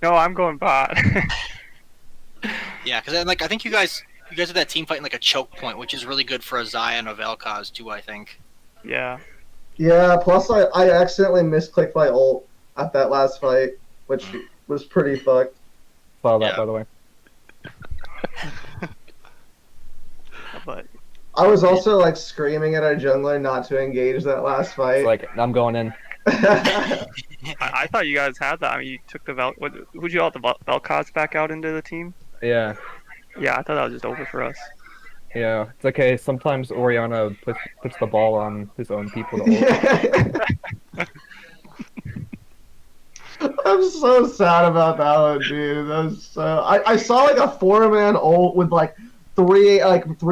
No, I'm going bot. Yeah, because like I think you guys did that team fight in like a choke point, which is really good for a Zion of Vel'Koz too. I think. Yeah. Yeah, plus I accidentally misclicked my ult at that last fight, which was pretty fucked. Saw that, Yeah. by the way. But I was also like screaming at our jungler not to engage that last It's fight. like, I'm going in. I thought you guys had that. I mean, you took the who'd you all the Vel'Koz back out into the team? Yeah. Yeah, I thought that was just over for us. Yeah. It's okay. Sometimes Oriana puts the ball on his own people to ult. I'm so sad about that one, dude. That was so. I saw like a 4-man ult with like three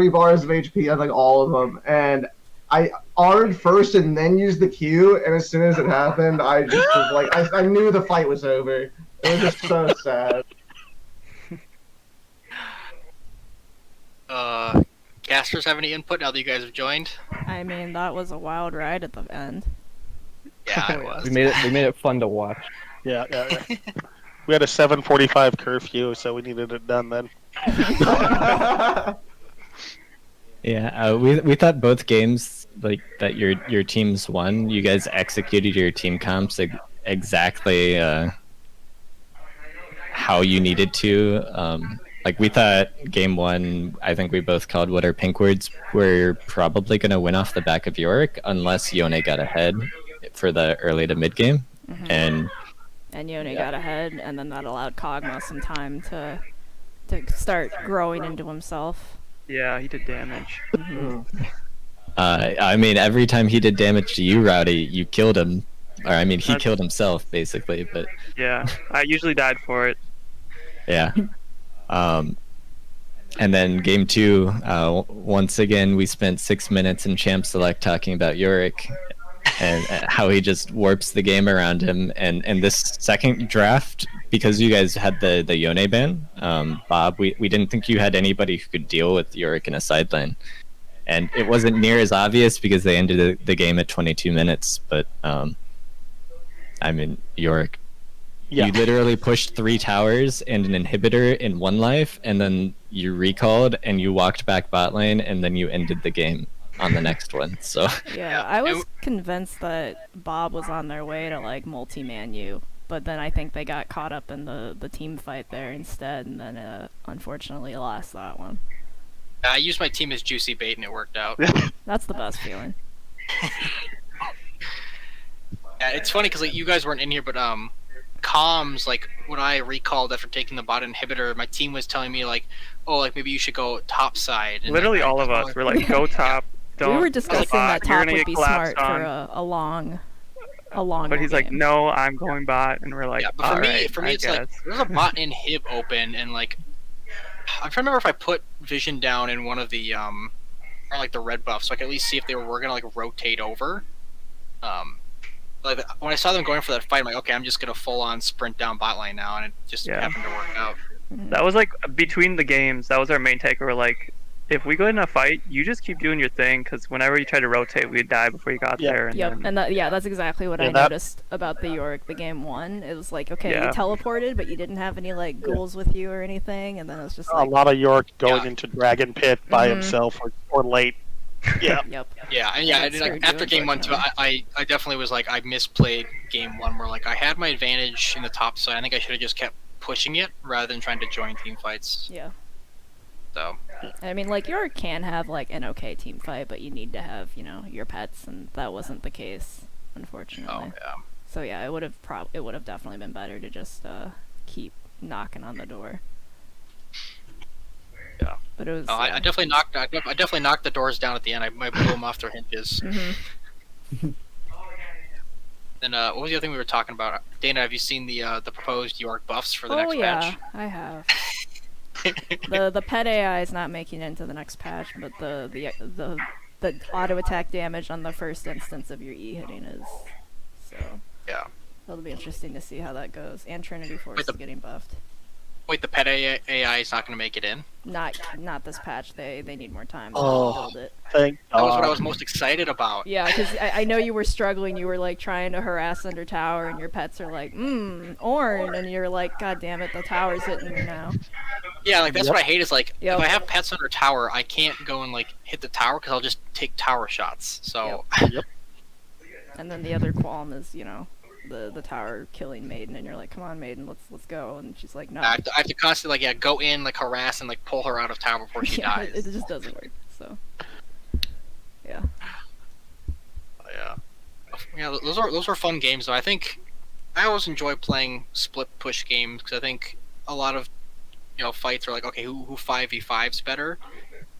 bars of HP on like all of them, and I R'd first and then used the Q, and as soon as it happened, I just was like, I knew the fight was over. It was just so sad. Casters have any input now that you guys have joined? I mean, that was a wild ride at the end. Yeah, it was. We made it fun to watch. Yeah. We had a 7:45 curfew, so we needed it done then. Yeah, we thought both games like that your teams won. You guys executed your team comps exactly how you needed to. Like we thought game one, I think we both called what our pink words were probably going to win off the back of Yorick unless Yone got ahead for the early to mid game, and Yone got ahead, and then that allowed Kog'Maw some time to start growing into himself. Yeah, he did damage. I mean every time he did damage to you, Rowdy, you killed him, or I mean he killed himself basically. But yeah, I usually died for it. Yeah. And then game two, once again, we spent 6 minutes in Champ Select talking about Yorick and how he just warps the game around him. And this second draft, because you guys had the Yone ban, Bob, we didn't think you had anybody who could deal with Yorick in a side lane. And it wasn't near as obvious because they ended the game at 22 minutes. But, I mean, Yorick. Yeah. You literally pushed 3 towers and an inhibitor in 1 life, and then you recalled and you walked back bot lane, and then you ended the game on the next one. So Yeah, I was convinced that Bob was on their way to like multi-man you, but then I think they got caught up in the team fight there instead, and then unfortunately lost that one. I used my team as juicy bait and it worked out. That's the best feeling. Yeah, it's funny because like you guys weren't in here, but comms, like when I recalled after taking the bot inhibitor, my team was telling me like, oh, like maybe you should go top side. And Literally all of us were like, go top. Don't. We were discussing that you're top gonna would get be collapsed smart for on. a long But he's like, game. no, I'm going bot, and we're like, yeah, but for alright, me, I it's guess. like there's a bot inhib open, and like I'm trying to remember if I put vision down in one of the or like the red buff, so I could at least see if they were gonna like rotate over. Like when I saw them going for that fight, I'm like, okay, I'm just gonna full on sprint down bot lane now, and it just happened to work out. That was like between the games. That was our main take. We were like, if we go in a fight, you just keep doing your thing, because whenever you try to rotate, we'd die before you got there. And Yep, then, and that's exactly what I that- noticed about the Yorick, the game one. It was like, okay, Yeah. you teleported, but you didn't have any like ghouls with you or anything, and then it was just A like, lot of York going Yeah. into Dragon Pit by himself or late. Yeah. yep. Yeah, and Yeah, yeah, it's like, very after true, game one too, I definitely was like, I misplayed game one, where like I had my advantage in the top side. I think I should have just kept pushing it rather than trying to join team fights. Yeah. So I mean, like, Yorick can have like an okay team fight, but you need to have, you know, your pets, and that wasn't the case, unfortunately. yeah. So yeah, it would have definitely been better to just keep knocking on the door. Yeah. But it was. I definitely knocked. I definitely knocked the doors down at the end. I blew them off their hinges. Then what was the other thing we were talking about? Dana, have you seen the proposed York buffs for the next patch? I have. the pet AI is not making it into the next patch, but the auto attack damage on the first instance of your E hitting is. So Yeah. it'll be interesting to see how that goes. And Trinity Force Wait, is getting buffed. Wait, the pet AI is not going to make it in? Not this patch. They need more time to Oh. build it. Thank That was what I God. was most excited about. Yeah, because I know you were struggling. You were like trying to harass under tower, and your pets are like, Ornn, and you're like, God damn it, the tower's hitting me now. Yeah, like that's Yep. what I hate is like Yep. if I have pets under tower, I can't go and like hit the tower because I'll just take tower shots. So And then the other qualm is, the tower killing Maiden, and you're like, come on, Maiden, let's go. And she's like, no. I have to constantly like go in, like harass and like pull her out of tower before she Yeah, dies. it just doesn't work. So, yeah. Yeah, those are fun games though. I think I always enjoy playing split push games because I think a lot of fights are like, okay, who 5v5's better.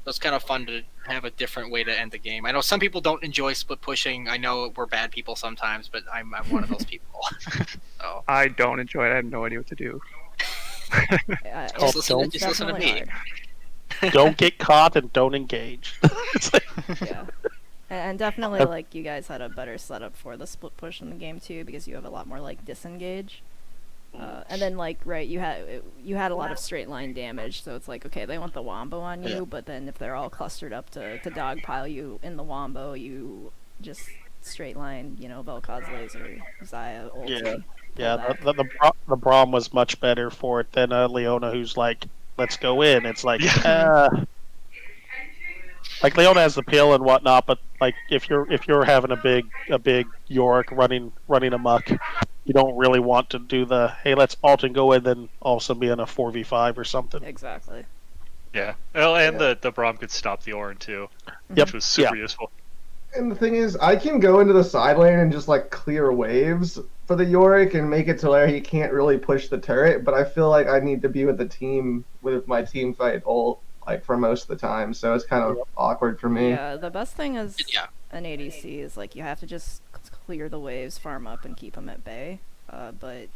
So it's kind of fun to have a different way to end the game. I know some people don't enjoy split pushing. I know we're bad people sometimes, but I'm one of those people. So I don't enjoy it. I have no idea what to do. Yeah, Just it's listen- just listen to definitely me. hard. Don't get caught and don't engage. It's like- Yeah. And definitely, like, you guys had a better setup for the split push in the game, too, because you have a lot more, like, disengage. And then, like, right, you had a lot of straight line damage, so it's like, okay, they want the wombo on you, Yeah. but then if they're all clustered up to dogpile you in the wombo, you just straight line, Vel'Koz's laser, Xayah, ulti. Yeah. pull Yeah, back. the Braum was much better for it than Leona, who's like, let's go in. It's like, like Leona has the pill and whatnot, but like if you're having a big Yorick running amok, you don't really want to do the hey, let's alt and go in, then also be in a 4v5 or something. Exactly. Yeah. Well, and the Braum could stop the Ornn too, Yep. which was super useful. And the thing is, I can go into the side lane and just like clear waves for the Yorick and make it to where he can't really push the turret. But I feel like I need to be with the team with my team fight ult like for most of the time, so it's kind of awkward for me. Yeah, the best thing is Yeah. an ADC is like you have to just clear the waves, farm up, and keep them at bay. But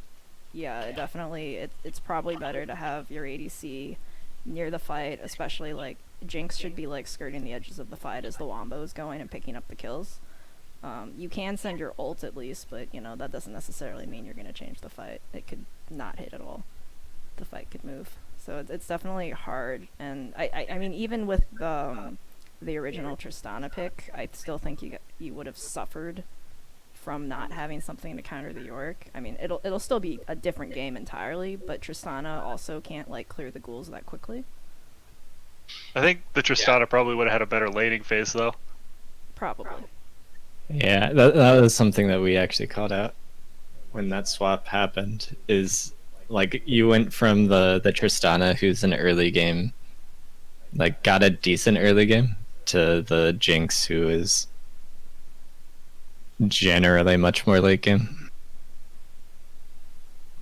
yeah, definitely, it's probably better to have your ADC near the fight, especially like Jinx should be like skirting the edges of the fight as the wombo is going and picking up the kills. You can send your ult at least, but that doesn't necessarily mean you're gonna change the fight. It could not hit at all. The fight could move. So it's definitely hard, and I mean even with the original Tristana pick, I still think you would have suffered from not having something to counter the Yorick. I mean it'll still be a different game entirely, but Tristana also can't like clear the ghouls that quickly. I think the Tristana probably would have had a better laning phase though. Probably. Yeah, that was something that we actually called out when that swap happened. Is like you went from the Tristana, who's an early game, like got a decent early game, to the Jinx, who is generally much more late game.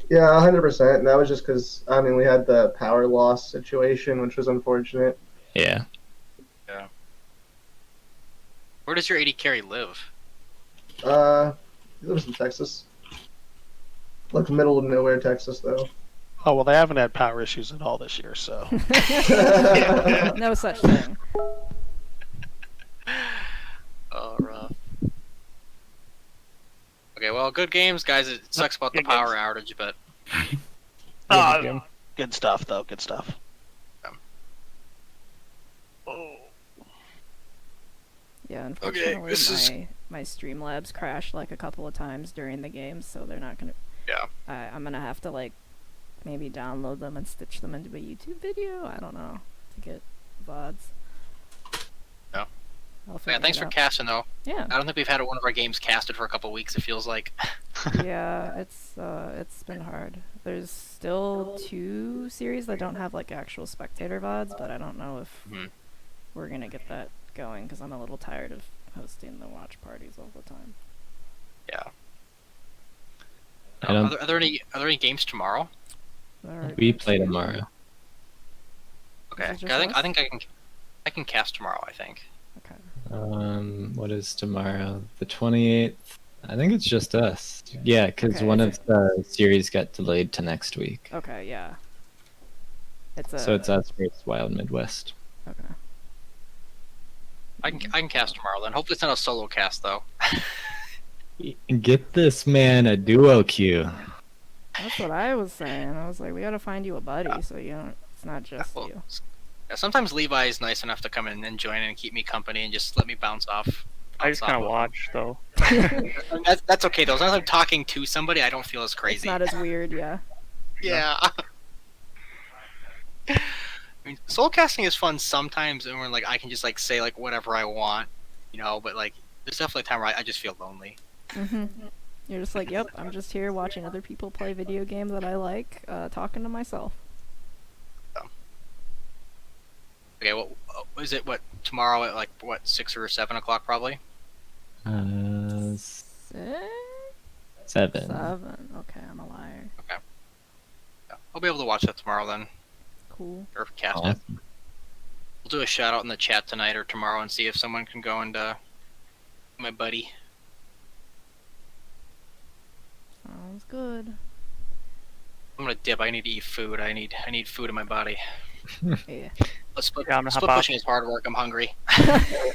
Yeah, 100%. And that was just because we had the power loss situation, which was unfortunate. Yeah. Where does your AD carry live? He lives in Texas, like middle of nowhere, Texas, though. Oh well, they haven't had power issues at all this year, so No such thing. Oh, rough. Okay, well, good games, guys. It sucks about the Good power outage, but good stuff though. Good stuff. Yeah, unfortunately, this is- my Streamlabs crashed like a couple of times during the game, so they're not gonna. Yeah. I'm gonna have to like maybe download them and stitch them into a YouTube video. I don't know to get VODs. Yeah. I'll yeah, figure thanks it for out. casting though. Yeah. I don't think we've had one of our games casted for a couple weeks. It feels like. Yeah, it's been hard. There's still 2 series that don't have like actual spectator VODs, but I don't know if Mhm. we're gonna get that going because I'm a little tired of hosting the watch parties all the time. Yeah. I don't- Are there any games tomorrow? We play tomorrow. Okay. it just I think us? I can cast tomorrow. I think. Okay. What is tomorrow? The 28th? I think it's just us. Yeah, because Okay, one is of the series got delayed to next week. Okay, yeah. It's a. So it's us versus Wild Midwest. Okay. I can cast tomorrow then. Hopefully it's not a solo cast though. Get this man a duo queue. That's what I was saying. I was like, we gotta find you a buddy, so you don't. It's not just Well, you. yeah, sometimes Levi is nice enough to come in and join and keep me company and just let me bounce off. I just kind of bounce off watch though. And that's okay though. As long as I'm talking to somebody, I don't feel as It's crazy. not as weird, yeah. Yeah. I mean, soul casting is fun sometimes, and when like I can just like say like whatever I want, you know. But like there's definitely a time where I just feel lonely. Mhm. You're just like, yep, I'm just here watching other people play video games that I like, talking to myself. Okay, well, is it what tomorrow at like what 6 or 7 o'clock probably? 7. 7. Okay, I'm a liar. Yeah. I'll be able to watch that tomorrow then, Cool. or cast it. Awesome. We'll do a shout out in the chat tonight or tomorrow and see if someone can go and my buddy. Sounds good. I'm gonna dip. I need to eat food. I need food in my body. Yeah, Split Yeah, I'm gonna hop off. pushing is hard work. I'm hungry.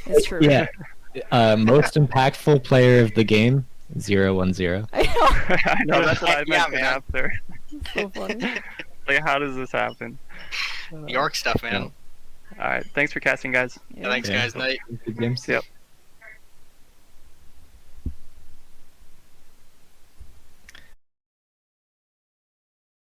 it's true. Yeah. Most impactful player of the game, 010. I know. I know that's what I Yeah, mentioned man. after. It's so funny. Like, how does this happen? York stuff, man. All right, thanks for casting, guys. Yeah, thanks, Yeah. guys. Night. Good games. Yep.